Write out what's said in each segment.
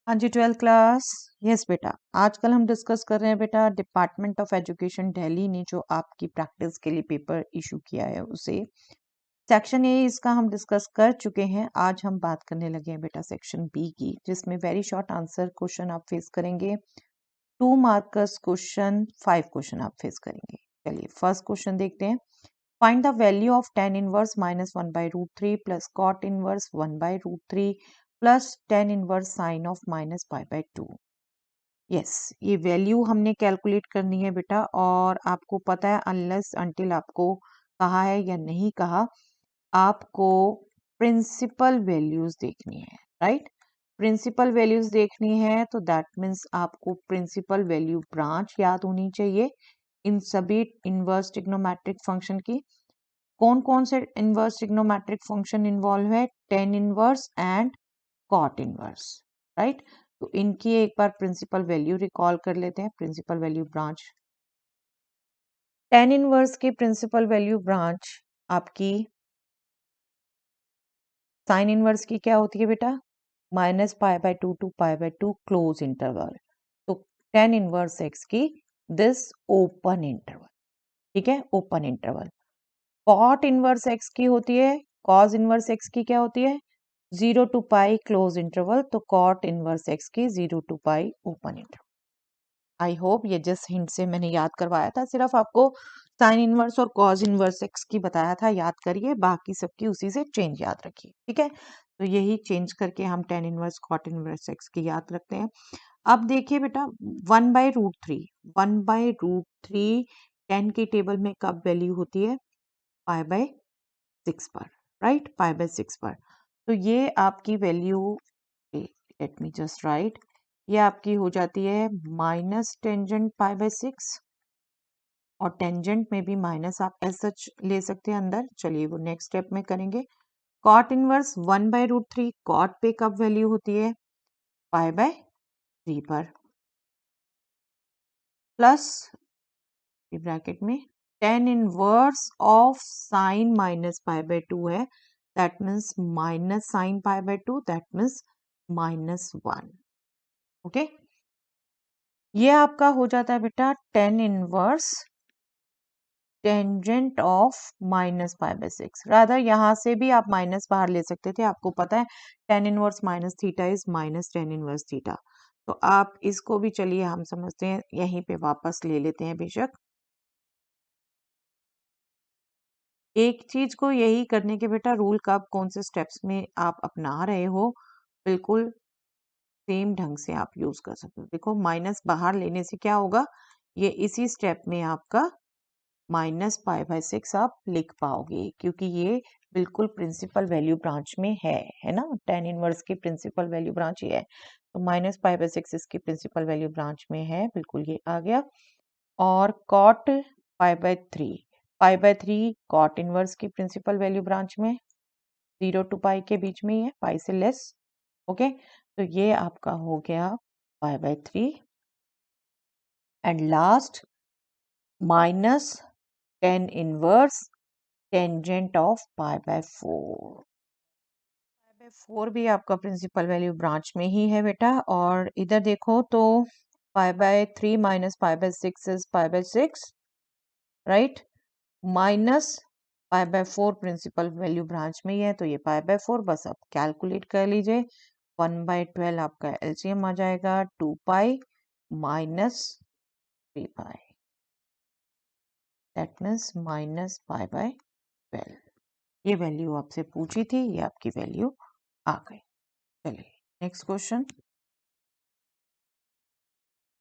हाँ जी, 12th class. Yes बेटा, आजकल हम डिस्कस कर रहे हैं बेटा डिपार्टमेंट ऑफ एजुकेशन दिल्ली ने जो आपकी प्रैक्टिस के लिए पेपर इशू किया है उसे सेक्शन ए इसका हम डिस्कस कर चुके हैं। आज हम बात करने लगे हैं बेटा सेक्शन बी की, जिसमें वेरी शॉर्ट आंसर क्वेश्चन आप फेस करेंगे। 2 मार्कर्स क्वेश्चन, 5 क्वेश्चन आप फेस करेंगे। चलिए फर्स्ट क्वेश्चन देखते हैं। Find the value of tan inverse -1/√3 plus cot inverse 1/√3 plus tan inverse sine of -π/2। Yes, ये वैल्यू हमने कैलकुलेट करनी है बेटा, और आपको पता है अनलेस अनटिल आपको कहा है या नहीं कहा, आपको प्रिंसिपल वैल्यूज देखनी है, राइट। प्रिंसिपल वैल्यूज देखनी है तो दैट मीन्स आपको प्रिंसिपल वैल्यू ब्रांच याद होनी चाहिए इन सभी इनवर्स ट्रिग्नोमेट्रिक फंक्शन की। कौन कौन से इनवर्स ट्रिग्नोमेट्रिक फंक्शन इन्वॉल्व है? tan inverse and cot inverse, right. तो इनकी एक बार प्रिंसिपल वैल्यू रिकॉल कर लेते हैं। Principal value branch tan inverse की प्रिंसिपल वैल्यू ब्रांच आपकी साइन इनवर्स की क्या होती है बेटा? -π/2 to π/2 क्लोज इंटरवल। तो tan इनवर्स x की दिस ओपन इंटरवल, ठीक है, open interval. cot inverse x की होती है, cos इनवर्स x की क्या होती है? 0 to π क्लोज इंटरवल। तो cot इनवर्स x की 0 to π open interval. I hope ये जिस हिंट से मैंने याद करवाया था, सिर्फ आपको साइन इनवर्स और cos इनवर्स x की बताया था, याद करिए, बाकी सबकी उसी से चेंज याद रखिए, ठीक है। तो यही चेंज करके हम tan inverse cot inverse x की याद रखते हैं। अब देखिए बेटा 1/√3, 1/√3 tan की टेबल में कब वैल्यू होती है? π/6 पर, राइट, π/6 पर। तो ये आपकी value, late me just right, ये आपकी हो जाती है माइनस टेंजेंट π/6, और टेंजेंट में भी माइनस आप एज सच ले सकते हैं अंदर। चलिए वो नेक्स्ट स्टेप में करेंगे। cot इनवर्स 1/√3, cot पे कब वैल्यू होती है? π/3 पर, प्लस ब्रैकेट में tan इनवर्स ऑफ साइन -π/2 है, that means minus sine π/2, that means -1। Okay, ये आपका हो जाता है बेटा tan inverse tangent of -π/6। Rather यहाँ से भी आप माइनस बाहर ले सकते थे, आपको पता है tan inverse minus theta is minus tan inverse theta. तो आप इसको भी, चलिए हम समझते हैं, यहीं पे वापस ले लेते हैं। बेशक एक चीज को यही करने के बेटा रूल कब कौन से स्टेप्स में आप अपना रहे हो, बिल्कुल सेम ढंग से आप यूज कर सकते हो। देखो माइनस बाहर लेने से क्या होगा, ये इसी स्टेप में आपका -π/6 आप लिख पाओगे, क्योंकि ये बिल्कुल प्रिंसिपल वैल्यू ब्रांच में है ना। tan इनवर्स की प्रिंसिपल वैल्यू ब्रांच ये है, तो -π/6 इसकी प्रिंसिपल वैल्यू ब्रांच में है, बिल्कुल ये आ गया। और cot π/3, π/3 cot इनवर्स की प्रिंसिपल वैल्यू ब्रांच में 0 to π के बीच में ही है, पाई से लेस। ओके, तो ये आपका हो गया π/3। And last minus tan inverse tangent of π/4। π/4 भी आपका प्रिंसिपल वैल्यू ब्रांच में ही है बेटा। और इधर देखो तो π/3 minus π/6 is π/6, right, minus π/4 principal value branch में ही है, तो ये π/4। बस अब कैलकुलेट कर लीजिए, 1/12 आपका एलसीएम आ जाएगा 2π माइनस 3π, दैट मीन्स -π/12। ये वैल्यू आपसे पूछी थी, ये आपकी वैल्यू आ गई। चलिए नेक्स्ट क्वेश्चन,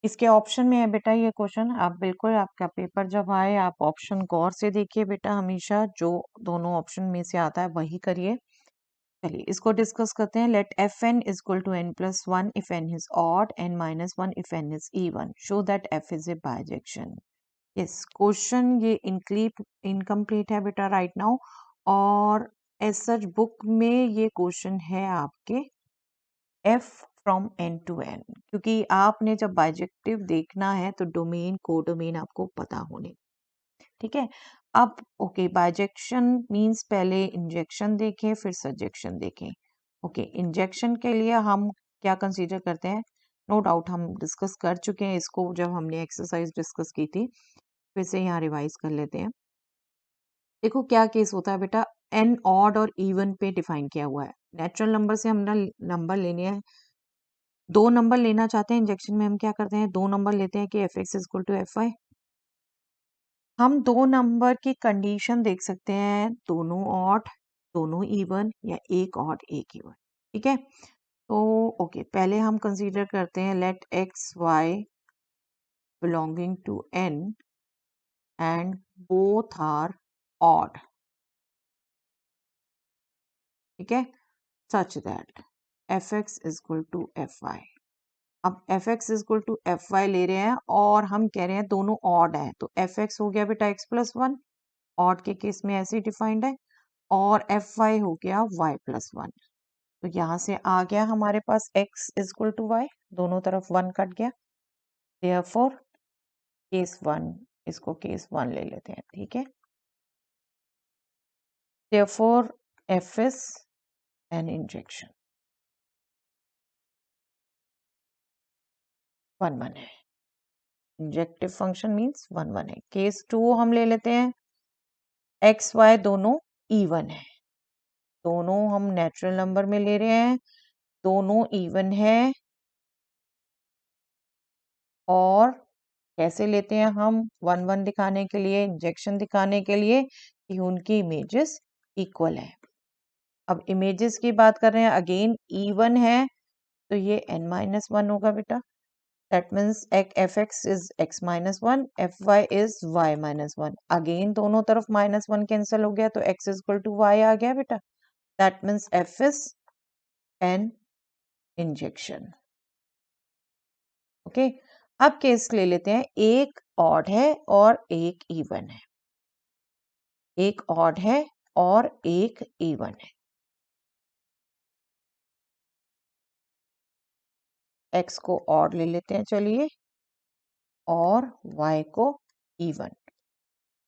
इसके ऑप्शन में है बेटा ये क्वेश्चन। आप बिल्कुल, आपका पेपर जब आए आप ऑप्शन गौर से देखिए बेटा, हमेशा जो दोनों ऑप्शन में से आता है वही करिए। चलिए इसको डिस्कस करते हैं। Let fn is equal to n+1 if n is odd, n-1 if n is even, show that f is a bijection. Yes, question ये इनकम्प्लीट है बेटा राइट नाउ, और एज सच बुक में ये क्वेश्चन है आपके f from n to n, क्योंकि आपने जब बाइजेक्टिव देखना है तो डोमेन कोडोमेन आपको पता होने, ठीक है। अब ओके, बाइजेक्शन मींस पहले इंजेक्शन देखें फिर सजेक्शन देखें। ओके, इंजेक्शन के लिए हम क्या कंसीडर करते हैं? नो डाउट हम डिस्कस कर चुके हैं इसको जब हमने एक्सरसाइज डिस्कस की थी, फिर से यहाँ रिवाइज कर लेते हैं। देखो क्या केस होता है बेटा, एन ऑड और इवन पे डिफाइन किया हुआ है। नेचुरल नंबर से हमने नंबर लेने हैं, दो नंबर लेना चाहते हैं इंजेक्शन में, हम क्या करते हैं, दो नंबर लेते हैं कि F x equal to F Y. हम दो नंबर की कंडीशन देख सकते हैं, दोनों ऑड दोनों इवन या एक ऑड एक इवन, ठीक है। तो ओके, पहले हम कंसीडर करते हैं let x y belonging to N and both are odd, ठीक है, such that F x equal to F y. अब f x equal to F y ले रहे हैं और हम कह रहे हैं दोनों ऑड है, तो एफ एक्स हो गया बेटा एक्स प्लस वन, ऑड के केस में ऐसे डिफाइंड है, और एफ वाई हो गया वाई प्लस वन। तो यहाँ से आ गया हमारे पास x इक्वल टू वाई, दोनों तरफ वन कट गया, देयरफॉर केस वन, इसको केस वन ले लेते हैं, ठीक है। Therefore f is an injection, one one है, injective function means one one है। केस टू हम ले लेते हैं, एक्स वाई दोनों इवन है, दोनों हम नेचुरल नंबर में ले रहे हैं, दोनों इवन है, और कैसे लेते हैं हम, वन वन दिखाने के लिए, इंजेक्शन दिखाने के लिए कि उनकी इमेजेस इक्वल है। अब इमेजेस की बात कर रहे हैं, अगेन इवन है, तो ये n माइनस वन होगा बेटा, that means F X is X minus one, F Y is Y minus one. Again दोनों तरफ माइनस वन कैंसिल हो गया, तो x इक्वल टू वाई आ गया बेटा, that means F is an injection, okay. अब केस ले लेते हैं, एक ऑड है और एक इवन है, एक ऑड है और एक इवन है, x को ऑड ले लेते हैं चलिए, और y को इवन।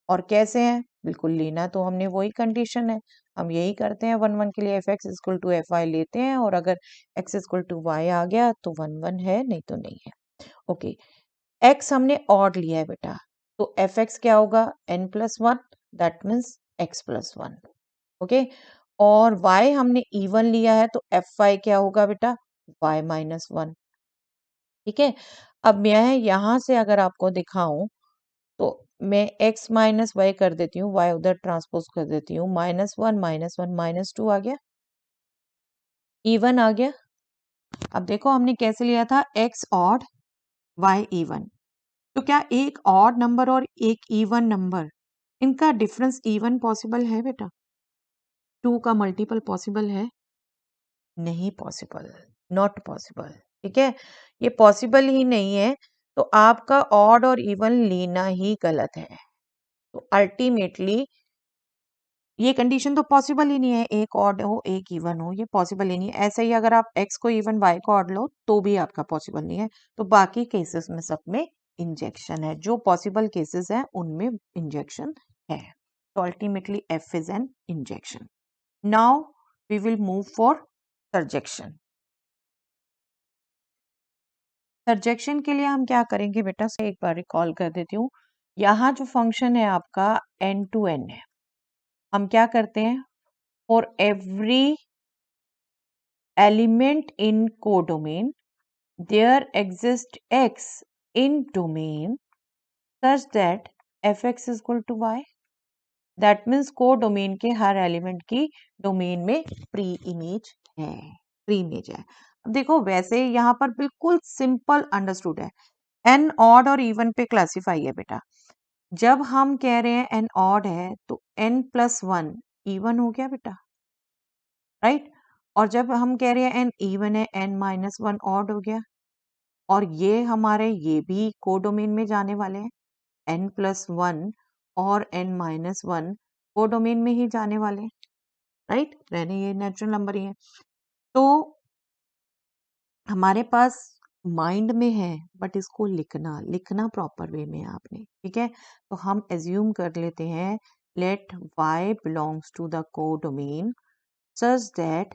और कैसे हैं, बिल्कुल लेना तो हमने वही कंडीशन है, हम यही करते हैं, वन वन के लिए F x equal to F Y लेते हैं, और अगर x इक्वल टू वाई आ गया तो वन वन है, नहीं तो नहीं है, ओके। x हमने ऑड लिया है बेटा, तो एफ एक्स क्या होगा, n plus one, that means x plus one, okay. और y हमने इवन लिया है, तो एफ वाई क्या होगा बेटा, y माइनस वन, ठीक है। अब मैं यहाँ से अगर आपको दिखाऊं, तो मैं x माइनस वाई कर देती हूँ, y उधर ट्रांसपोज कर देती हूँ, माइनस वन माइनस टू आ गया, इवन आ गया। अब देखो हमने कैसे लिया था, x ऑड y इवन, तो क्या एक ऑड नंबर और एक इवन नंबर, इनका डिफरेंस इवन पॉसिबल है बेटा, टू का मल्टीपल पॉसिबल है, नहीं पॉसिबल, नॉट पॉसिबल, ठीक है, ये पॉसिबल ही नहीं है, तो आपका ऑड और इवन लेना ही गलत है। तो अल्टीमेटली ये कंडीशन तो पॉसिबल ही नहीं है, एक ऑड हो एक इवन हो, ये पॉसिबल ही नहीं है। ऐसे ही अगर आप x को इवन y को ऑड लो तो भी आपका पॉसिबल नहीं है। तो बाकी केसेस में सब में इंजेक्शन है, जो पॉसिबल केसेस हैं उनमें इंजेक्शन है। तो ultimately f is an injection. Now we will move for surjection. Surjection के लिए हम क्या करेंगे बेटा, से एक बार रिकॉल कर देती हूँ। यहाँ जो फंक्शन है आपका n to n है, हम क्या करते हैं, for every element in codomain there exist x in domain such that F X is equal to Y, that means codomain के हर एलिमेंट की डोमेन में प्री इमेज है, प्री इमेज है। अब देखो वैसे यहाँ पर बिल्कुल सिंपल अंडरस्टूड है, एन ऑड और इवन पे क्लासिफाई है बेटा। जब हम कह रहे हैं एन ऑड है तो एन प्लस वन इवन हो गया बेटा, राइट। और जब हम कह रहे हैं एन इवन है, एन माइनस वन ऑड हो गया, और ये हमारे ये भी कोडोमेन में जाने वाले हैं, एन प्लस वन और एन माइनस वन कोडोमेन में ही जाने वाले हैं, राइट, रहने ये नेचुरल नंबर ही है। तो हमारे पास माइंड में है, बट इसको लिखना लिखना प्रॉपर वे में आपने, ठीक है। तो हम एज्यूम कर लेते हैं, let y belongs to the codomain such that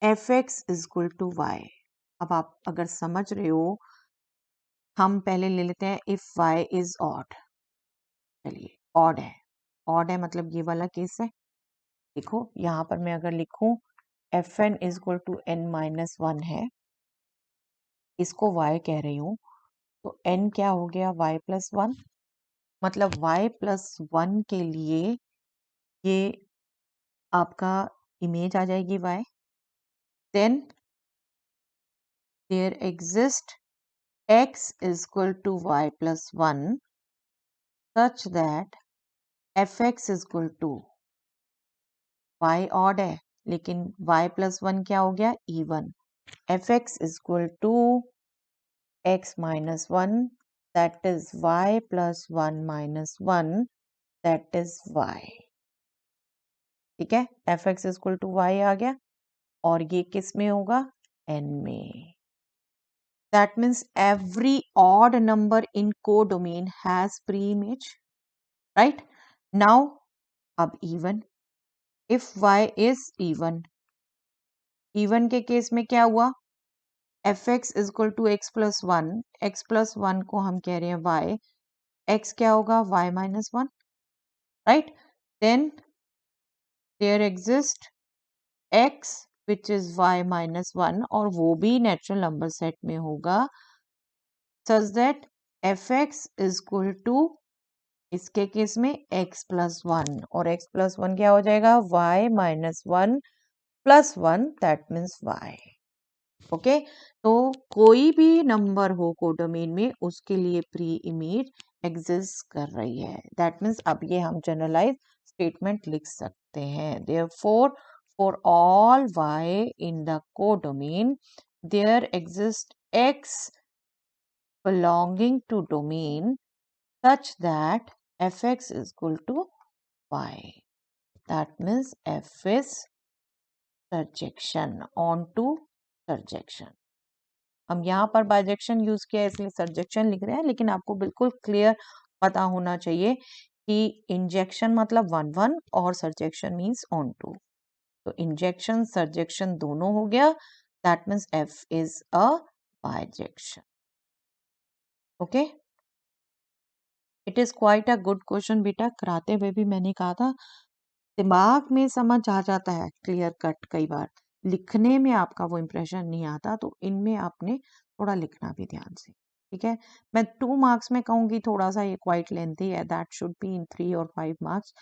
F X is equal to Y. अब आप अगर समझ रहे हो, हम पहले ले लेते हैं इफ y इज ऑड। चलिए, ऑड है, ऑड है मतलब ये वाला केस है। देखो यहाँ पर मैं अगर लिखूं F N is equal to n minus one है, इसको y कह रही हूँ, तो n क्या हो गया y प्लस वन, मतलब y प्लस वन के लिए ये आपका इमेज आ जाएगी y। Then there exist x is equal to y plus 1 such that fx is equal to y odd है, लेकिन y plus 1 क्या हो गया even, fx is equal to x minus 1 that is y plus 1 minus 1 that is y। ठीक है, fx is equal to y आ गया, और ये किस में होगा n में। That means every odd number in codomain has pre-image, right? Now अब even, if y is even के केस में क्या हुआ, fx is equal to x plus 1, x plus 1 को हम कह रहे हैं y, x क्या होगा y minus 1, right? Then there exists x which is y minus 1 और वो भी natural number set में होगा such that fx is equal to इसके केस में x प्लस वन, और x प्लस वन क्या हो जाएगा y minus one plus one, that means y। Okay, तो कोई भी नंबर हो कोडोमेन में उसके लिए प्री इमेज एग्जिस्ट कर रही है, दैट मीन्स अब ये हम जनरलाइज स्टेटमेंट लिख सकते हैं। Therefore for all y in the codomain there exist x belonging to domain such that fx is equal to y. That means f is surjection onto surjection। हम यहाँ पर bijection use किया है इसलिए सर्जेक्शन लिख रहे हैं, लेकिन आपको बिल्कुल क्लियर पता होना चाहिए कि इंजेक्शन मतलब वन वन और सर्जेक्शन मीन्स ऑन टू। तो इंजेक्शन सर्जेक्शन दोनों हो गया, that means F is a bijection. Okay, it is quite a good question बेटा, कराते हुए भी मैंने कहा था दिमाग में समझ आ जाता है क्लियर कट, कई बार लिखने में आपका वो इम्प्रेशन नहीं आता, तो इनमें आपने थोड़ा लिखना भी ध्यान से। ठीक है, मैं 2 मार्क्स में कहूंगी थोड़ा सा ये क्वाइट लेंथी है, दैट शुड बी इन 3 और 5 मार्क्स।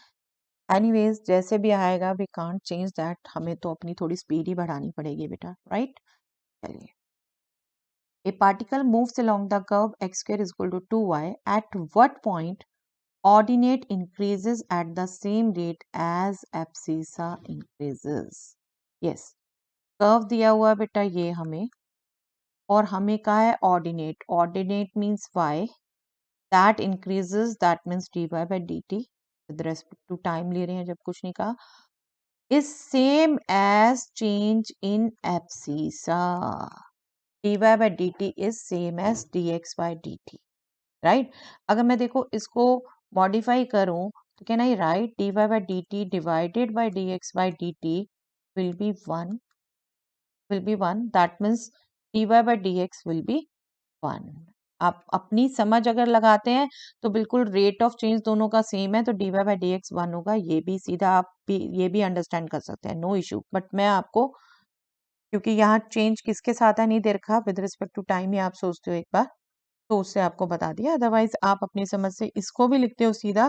एनीवेज जैसे भी आएगा वी कांट चेंज दैट, हमें तो अपनी थोड़ी स्पीड ही बढ़ानी पड़ेगी बेटा, राइट। चलिए, a particle moves along the curve x square is equal to 2y at what point ordinate increases at the same rate as abscissa increases। yes, curve दिया हुआ है बेटा ये हमें, और हमें कहा है ordinate, ordinate means y that increases, that means dy by dt with respect to time ले रहे हैं जब कुछ नहीं कहा, is same as change in abscissa, dy by dt is same as dx by dt, right. अगर मैं देखो इसको मॉडिफाई करूं तो can I write dy by dt divided by dx by dt will be 1, that means dy by dx will be 1। आप अपनी समझ अगर लगाते हैं तो बिल्कुल रेट ऑफ चेंज दोनों का सेम है, तो dy by dx 1 होगा, ये भी सीधा आप भी ये भी अंडरस्टैंड कर सकते हैं, नो इशू। बट मैं आपको, क्योंकि यहाँ चेंज किसके साथ है नहीं दे रखा, विद रिस्पेक्ट टू टाइम ही आप सोचते हो एक बार, तो उससे आपको बता दिया, अदरवाइज आप अपनी समझ से इसको भी लिखते हो सीधा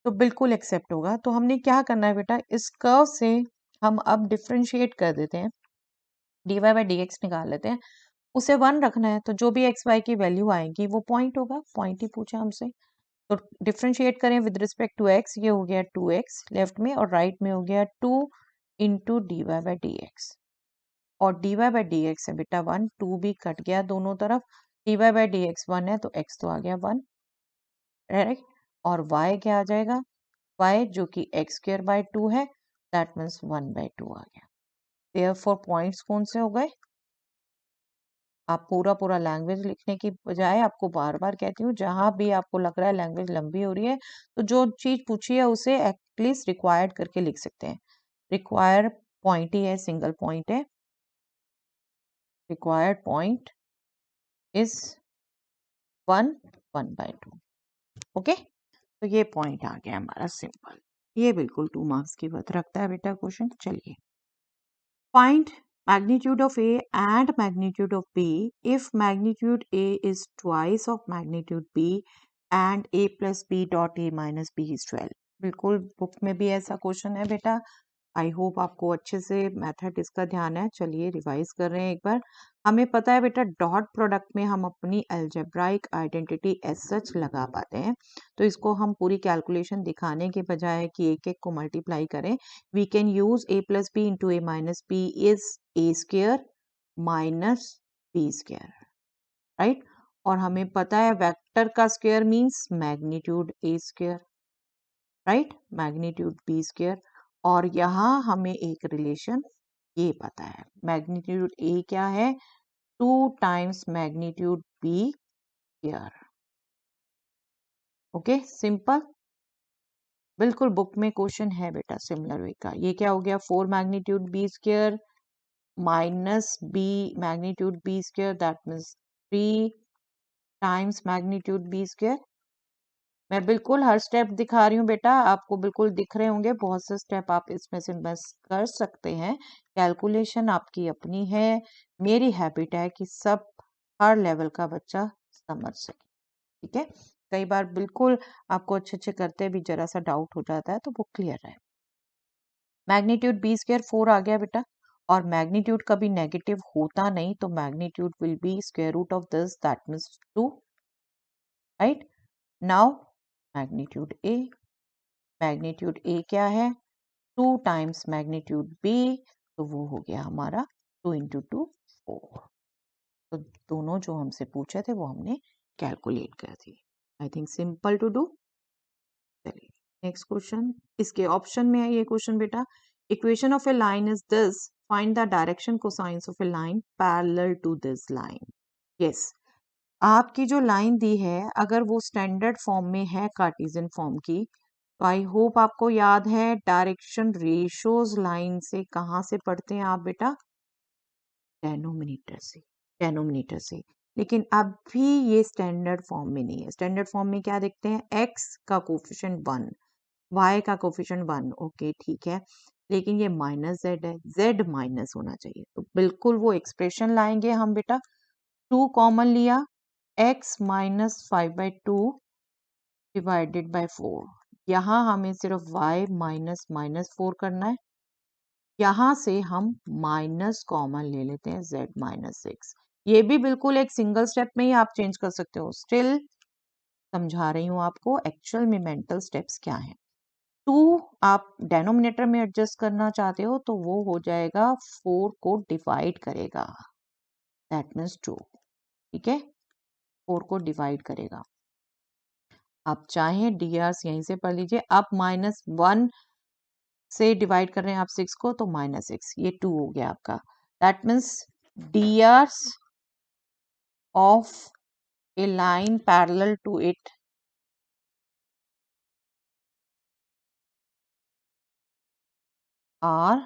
तो बिल्कुल एक्सेप्ट होगा। तो हमने क्या करना है बेटा, इस कर्व से हम अब डिफ्रेंशिएट कर देते हैं, dy by dx निकाल लेते हैं, उसे 1 रखना है, तो जो भी एक्स वाई की वैल्यू आएगी वो पॉइंट होगा, पॉइंट ही पूछा हमसे। तो डिफ्रेंशिएट करें विद रिस्पेक्ट टू एक्स, ये हो गया 2x लेफ्ट में, और राइट में हो गया 2 into D Y by D X, और dy by dx है बेटा 1, 2 भी कट गया दोनों तरफ, dy by dx 1 है तो x तो आ गया 1, राइट। और y क्या आ जाएगा, y जो कि x स्क्वायर बाय 2 है, दैट मीन्स 1 बाय 2 आ गया। देयरफॉर पॉइंट्स कौन से हो गए, आप पूरा पूरा लैंग्वेज लिखने की बजाय, आपको बार बार कहती हूँ जहां भी आपको लग रहा है लैंग्वेज लंबी हो रही है, तो जो चीज पूछी है उसे एटलीस्ट रिक्वायर्ड करके लिख सकते हैं। रिक्वायर पॉइंट ही है, सिंगल पॉइंट है, रिक्वायर्ड पॉइंट इज 1/2। ओके, तो ये पॉइंट आ गया हमारा सिंपल। ये बिल्कुल 2 मार्क्स की बात रखता है बेटा क्वेश्चन। चलिए, find magnitude of A and magnitude of B if magnitude A is twice of magnitude B and A plus B dot A minus B is 12। बिल्कुल बुक में भी ऐसा क्वेश्चन है बेटा। आई होप आपको अच्छे से मेथड इसका ध्यान है। चलिए रिवाइज कर रहे हैं एक बार। हमें पता है बेटा डॉट प्रोडक्ट में हम अपनी अलजेब्राइक आइडेंटिटी एज सच लगा पाते हैं, तो इसको हम पूरी कैलकुलेशन दिखाने के बजाय कि एक एक को मल्टीप्लाई करें, we can use a plus B into A minus B is A square minus B square, right. और हमें पता है वेक्टर का square means magnitude A square, right, magnitude B square. और यहाँ हमें एक रिलेशन ये पता है, मैग्नीट्यूड ए क्या है, 2 times magnitude B square. Okay, simple. बिल्कुल बुक में क्वेश्चन है बेटा सिमिलर वे का। ये क्या हो गया, 4 magnitude B square minus B magnitude B square, that means 3 times magnitude B square. मैं बिल्कुल हर स्टेप दिखा रही हूँ बेटा, आपको बिल्कुल दिख रहे होंगे। बहुत से स्टेप आप इसमें से मिस कर सकते हैं, कैलकुलेशन आपकी अपनी है। मेरी हैबिट है कि सब हर लेवल का बच्चा समझ सके, ठीक है। कई बार बिल्कुल आपको अच्छे अच्छे करते भी जरा सा डाउट हो जाता है, तो वो क्लियर है। मैग्नीट्यूड बी स्क्वायर 4 आ गया बेटा, और मैग्नीट्यूड कभी नेगेटिव होता नहीं, तो magnitude will be square root of this, that means 2, right. Now magnitude A, magnitude A क्या है, 2 टाइम्स मैग्नीट्यूड बी, तो वो हो गया हमारा 2 इंटू 2 4। तो दोनों जो हमसे पूछे थे वो हमने कैलकुलेट कर दी। I think simple to do. चलिए नेक्स्ट क्वेश्चन, इसके ऑप्शन में है ये क्वेश्चन बेटा। Equation of a line is this, find the direction cosines of a line parallel to this line. Yes, आपकी जो लाइन दी है अगर वो स्टैंडर्ड फॉर्म में है कार्टेशियन फॉर्म की, तो आई होप आपको याद है डायरेक्शन रेशोज लाइन से कहाँ से पढ़ते हैं आप बेटा, डेनोमिनेटर से, डेनोमिनेटर से। लेकिन अब भी ये स्टैंडर्ड फॉर्म में नहीं है। स्टैंडर्ड फॉर्म में क्या देखते हैं, x का कोफिशिएंट 1, y का कोफिशिएंट 1, ओके ठीक है। लेकिन ये माइनस z है, z माइनस होना चाहिए, तो बिल्कुल वो एक्सप्रेशन लाएंगे हम बेटा। 2 कॉमन लिया, x माइनस 5/2 डिवाइडेड बाय 4। यहाँ हमें सिर्फ y माइनस माइनस 4 करना है। यहाँ से हम माइनस कॉमन ले लेते हैं, z माइनस 6। ये भी बिल्कुल एक सिंगल स्टेप में ही आप चेंज कर सकते हो। स्टिल समझा रही हूँ आपको एक्चुअल में मेंटल स्टेप्स क्या हैं। 2 आप डेनोमिनेटर में एडजस्ट करना चाहते हो, तो वो हो जाएगा 4 को डिवाइड करेगा, दैट मीन्स 2, ठीक है, 4 को डिवाइड करेगा। आप चाहें डी आर यहीं से पढ़ लीजिए। आप -1 से डिवाइड कर रहे हैं आप 6 को, तो -6, ये 2 हो गया आपका। That means D R of a line parallel to it are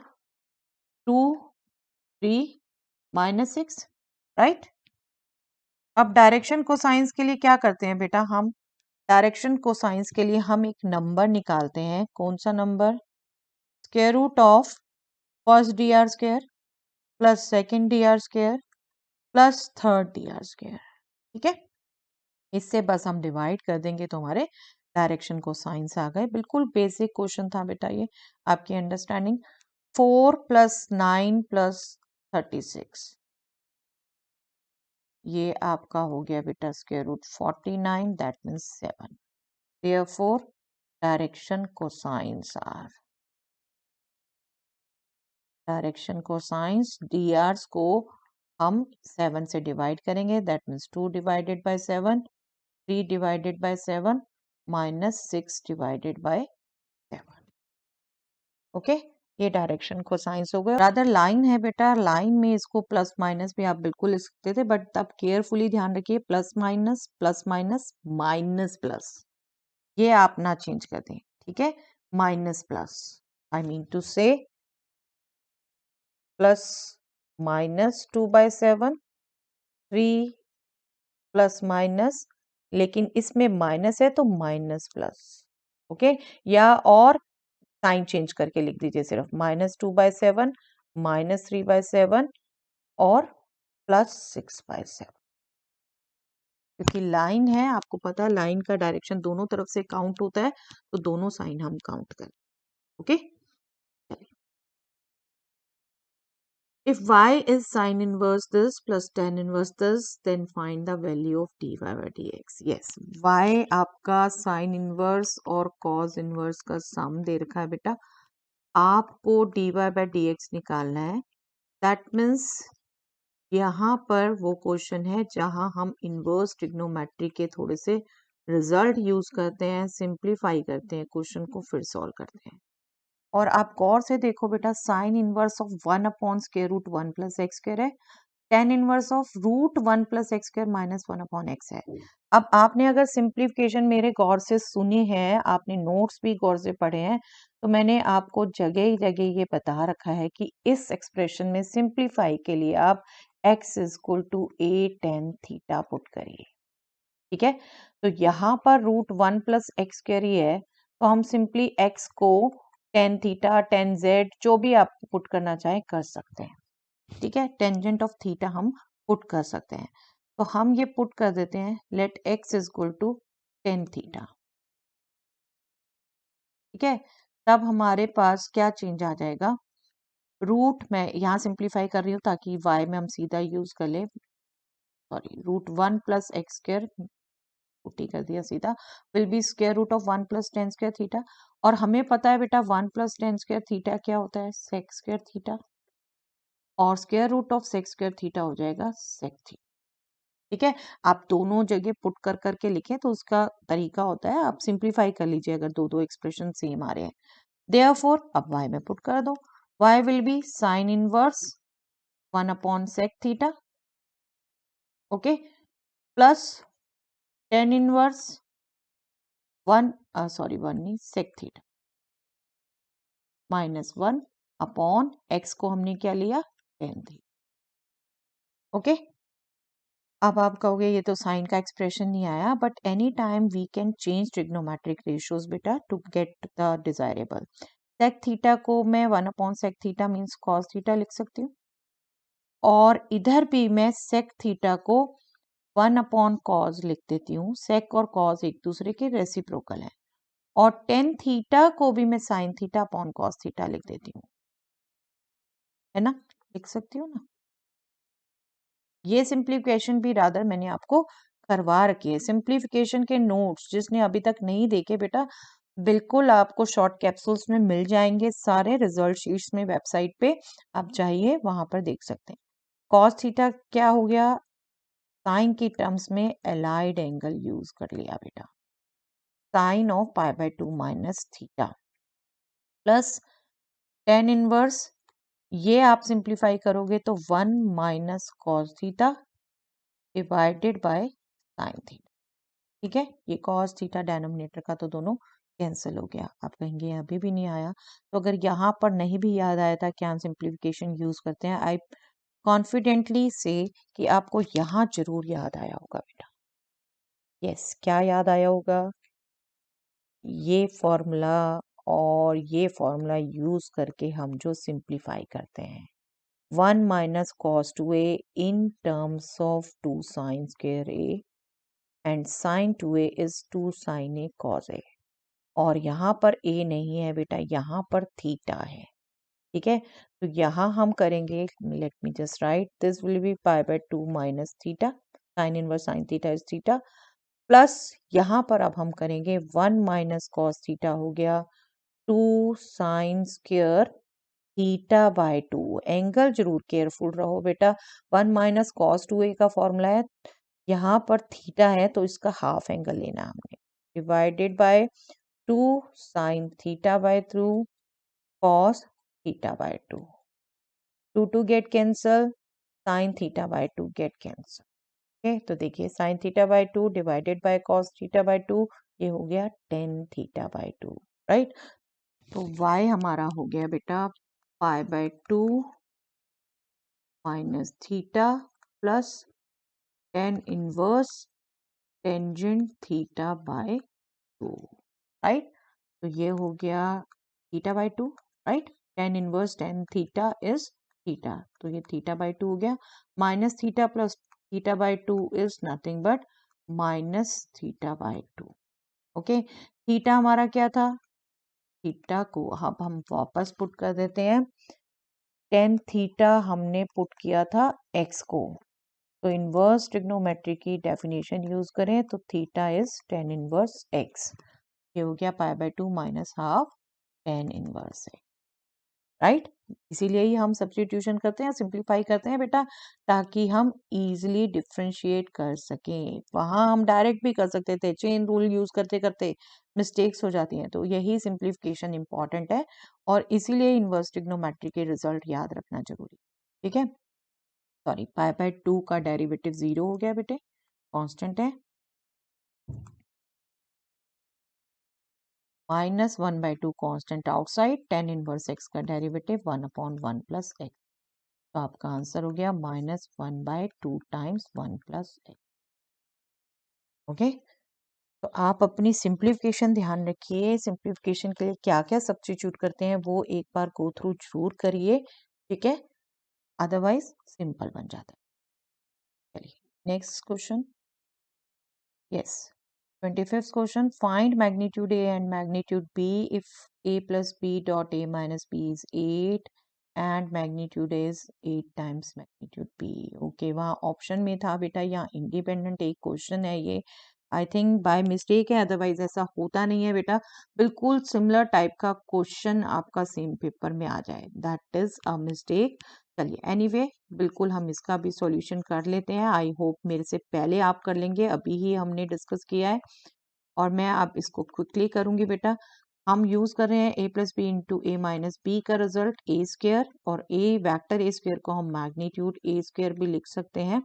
2, 3, -6, right. अब डायरेक्शन कोसाइंस के लिए क्या करते हैं बेटा, हम डायरेक्शन कोसाइंस के लिए हम एक नंबर निकालते हैं। कौन सा number, square root of first D R square plus second D R square plus third D R square, ठीक है। इससे बस हम डिवाइड कर देंगे तो हमारे डायरेक्शन कोसाइंस आ गए। बिल्कुल बेसिक क्वेश्चन था बेटा ये, आपकी अंडरस्टैंडिंग। 4 + 9 + 36, ये आपका हो गया बेटा square root 49, that means 7। Therefore, direction cosines are, direction cosines drs को हम 7 से डिवाइड करेंगे, that means 2 divided by 7, 3 divided by 7 minus 6 divided by 7। Okay, ये डायरेक्शन कोसाइंस हो गया। रादर लाइन है बेटा, लाइन में इसको प्लस माइनस भी आप बिल्कुल लिख सकते थे, बट अब केयरफुली ध्यान रखिए, plus minus plus minus minus plus, ये आप ना चेंज कर दें, ठीक है। Minus plus, I mean two से प्लस -2/7, 3 प्लस माइनस, लेकिन इसमें माइनस है तो माइनस प्लस, ओके। या और साइन चेंज करके लिख दीजिए, सिर्फ -2/7, -3/7 और +6/7, क्योंकि लाइन है, आपको पता है लाइन का डायरेक्शन दोनों तरफ से काउंट होता है, तो दोनों साइन हम काउंट करें, okay. If y is sin inverse this plus tan inverse this, then find the value of dy by dx. Yes, y आपका sin inverse और cos inverse का सम दे रखा है बेटा, आपको dy by dx निकालना है। That means यहाँ पर वो क्वेश्चन है जहां हम इनवर्स ट्रिग्नोमेट्री के थोड़े से रिजल्ट यूज करते हैं, सिंप्लीफाई करते हैं क्वेश्चन को, फिर सॉल्व करते हैं। और आप गौर से देखो बेटा, sine inverse of 1/√1 plus x square है, tan inverse of √1 plus x square -1/x है। अब आपने अगर सिंप्लीफिकेशन मेरे गौर से सुनी है, आपने नोट्स भी गौर से पढ़े हैं, तो मैंने आपको जगह जगह ये बता रखा है कि इस एक्सप्रेशन में सिंप्लीफाई के लिए आप x = a tan theta put करिए, ठीक है। तो यहाँ पर √1 प्लस एक्स स्क्वायर ही है, तो हम सिंपली x को tan थीटा, tan z, जो भी आप पुट करना चाहें कर सकते हैं, ठीक है। टेंजेंट ऑफ थीटा हम पुट कर सकते हैं, तो हम ये पुट कर देते हैं, लेट x = tan थीटा, ठीक है। तब हमारे पास क्या चेंज आ जाएगा, रूट, मैं यहाँ सिंप्लीफाई कर रही हूँ ताकि y में हम सीधा यूज कर ले, सॉरी, √1 प्लस एक्स स्क्वायर पुट्टी कर दिया सीधा, will be square root of 1 plus tan square theta. और हमें पता है बेटा 1 प्लस tan स्क्वायर थीटा क्या होता है, sec स्क्वायर थीटा, और square root of sec square theta हो जाएगा sec थीटा, ठीक है। आप दोनों जगह पुट कर करके लिखें तो उसका तरीका होता है, आप सिंप्लीफाई कर लीजिए अगर दो दो एक्सप्रेशन सेम आ रहे हैं। देयरफॉर अब y में पुट कर दो, y will be sine inverse 1/sec theta, okay, plus tan inverse 1, sorry 1 नहीं, sec थीटा -1/x को हमने क्या लिया, tan थीटा, ओके। अब आप कहोगे ये तो साइन का एक्सप्रेशन नहीं आया, but any time we can change trigonometric ratios बेटा to get the desirable. Sec theta को मैं 1/sec theta means cos theta लिख सकती हूँ, और इधर भी मैं सेक थीटा को 1/cos लिख देती हूँ। सेक और कॉस एक दूसरे के रेसिप्रोकल हैं, और टेन थीटा को भी मैं sine theta upon cos theta लिख देती हूँ, है ना, लिख सकती हूँ ना। ये सिंप्लीफिकेशन भी रादर मैंने आपको करवा रखी है। सिंप्लीफिकेशन के नोट्स जिसने अभी तक नहीं देखे बेटा, बिल्कुल आपको शॉर्ट कैप्सूल्स में मिल जाएंगे, सारे रिजल्ट शीट्स में वेबसाइट पे आप जाइए, वहां पर देख सकते हैं। कॉस थीटा क्या हो गया, साइन की टर्म्स में एलाइड एंगल यूज कर लिया बेटा, sine of π/2 minus theta plus tan inverse, ये आप सिंप्लीफाई करोगे तो 1 minus cos theta divided by sine theta, ठीक है। ये कॉस थीटा डिनोमिनेटर का तो दोनों कैंसिल हो गया। आप कहेंगे अभी भी नहीं आया, तो अगर यहाँ पर नहीं भी याद आया था क्या हम सिंप्लीफिकेशन यूज करते हैं, आई कॉन्फिडेंटली से कि आपको यहाँ जरूर याद आया होगा बेटा। यस, क्या याद आया होगा, ये फॉर्मूला और ये फॉर्मूला यूज करके हम जो सिंप्लीफाई करते हैं, 1 minus cos 2a in terms of 2 sine square a and sine 2a is 2 sine a cos a, और यहाँ पर a नहीं है बेटा, यहाँ पर थीटा है, ठीक है। तो यहाँ हम करेंगे, let me just write, this will be π/2 minus theta, sine inverse sine theta is theta, plus यहाँ पर अब हम करेंगे 1 माइनस कॉस थीटा हो गया 2 sine square theta by 2, angle जरूर केयरफुल रहो बेटा, 1 माइनस कॉस 2a का फॉर्मूला है, यहाँ पर थीटा है तो इसका हाफ एंगल लेना हमने, divided by 2 sine theta by 2 cos theta by 2, 2 get cancel, sine theta by 2 get cancel, okay. तो देखिए sine theta by 2 divided by cos theta by 2, ये हो गया टेन थीटा बाय 2, राइट। तो y हमारा हो गया बेटा π/2 minus theta plus tan inverse tangent theta by 2, right. तो ये हो गया theta by 2, right. Tan inverse tan theta is theta, तो ये थीटा बाय 2 हो गया। Minus theta plus theta by 2 is nothing but minus theta by 2। Okay, theta हमारा क्या था, थीटा को अब हम वापस पुट कर देते हैं। टेन थीटा हमने पुट किया था एक्स को, तो इनवर्स ट्रिग्नोमेट्री की डेफिनेशन यूज करें तो theta is tan inverse x. ये हो गया pi by 2 minus half tan inverse है, राइट। इसीलिए ही हम सब्स्टिट्यूशन करते हैं, सिंप्लीफाई करते हैं बेटा, ताकि हम इजीली डिफरेंशिएट कर सकें। वहां हम डायरेक्ट भी कर सकते थे, चेन रूल यूज करते करते मिस्टेक्स हो जाती हैं, तो यही सिंप्लीफिकेशन इंपॉर्टेंट है और इसीलिए इनवर्स ट्रिग्नोमेट्री के रिजल्ट याद रखना जरूरी, ठीक है। सॉरी, पाई बाय 2 का डेरिवेटिव 0 हो गया बेटे, कांस्टेंट है। Minus 1/2 constant outside, tan inverse x का डेरिवेटिव 1/1 प्लस एक्स, तो आपका आंसर हो गया -1/2 टाइम्स 1 प्लस एक्स। ओके, तो आप अपनी सिंप्लीफिकेशन ध्यान रखिए, सिंप्लीफिकेशन के लिए क्या क्या सब्स्टिट्यूट करते हैं वो एक बार गो थ्रू जरूर करिए, ठीक है, अदरवाइज सिंपल बन जाता है। चलिए next question, yes 25th question, find magnitude A and magnitude B if A plus B dot A minus B is 8 and magnitude A is 8 times magnitude B। Okay, वहाँ option में था बेटा, यहाँ independent एक क्वेश्चन है, ये I think by mistake है, otherwise ऐसा होता नहीं है बेटा। बिल्कुल सिमिलर टाइप का क्वेश्चन आपका सेम पेपर में आ जाए, दैट इज अ मिस्टेक। चलिए एनीवे बिल्कुल हम इसका भी सॉल्यूशन कर लेते हैं। आई होप मेरे से पहले आप कर लेंगे, अभी ही हमने डिस्कस किया है और मैं अब इसको क्विकली करूंगी बेटा। हम यूज कर रहे हैं a plus B into A minus B का रिजल्ट ए स्क्र, और ए वैक्टर ए स्क्र को हम मैग्नीट्यूड ए स्क्र भी लिख सकते हैं,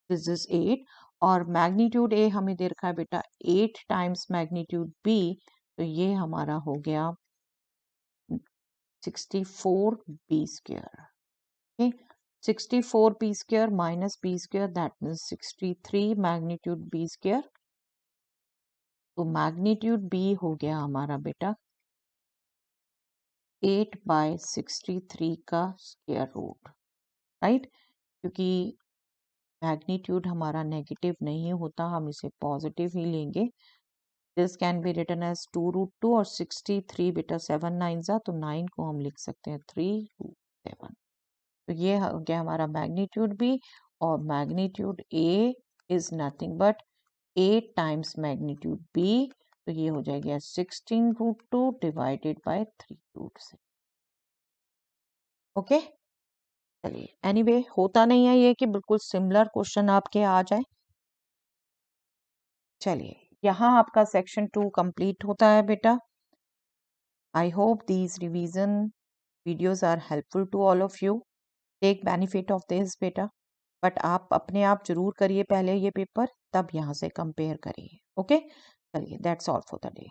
दिस इज 8, और मैग्नीट्यूड ए हमें दे रखा है बेटा 8 टाइम्स मैग्नीट्यूड बी, तो ये हमारा हो गया 64 B square. Okay, 64 b square minus b square, that means 63 magnitude b square। तो मैग्नीट्यूड b हो गया हमारा बेटा 8/63 का स्क्वायर रूट, राइट, क्योंकि मैग्नीट्यूड हमारा नेगेटिव नहीं होता, हम इसे पॉजिटिव ही लेंगे। This can be written as 2√2 और 63 बेटा 7 9 जा, तो 9 को हम लिख सकते हैं 3√7। तो ये हो गया हमारा मैग्नीट्यूड बी, और magnitude A is nothing but 8 times magnitude B, तो ये हो जाएगा 16√2 डिवाइडेड बाय 3√6। ओके, चलिए एनीवे होता नहीं है ये कि बिल्कुल सिमिलर क्वेश्चन आपके आ जाए। चलिए यहाँ आपका सेक्शन 2 कंप्लीट होता है बेटा। I hope these revision videos are helpful to all of you, take benefit of this बेटा, बट आप अपने आप जरूर करिए पहले ये पेपर, तब यहाँ से कंपेयर करिए। ओके, चलिए that's all for the day.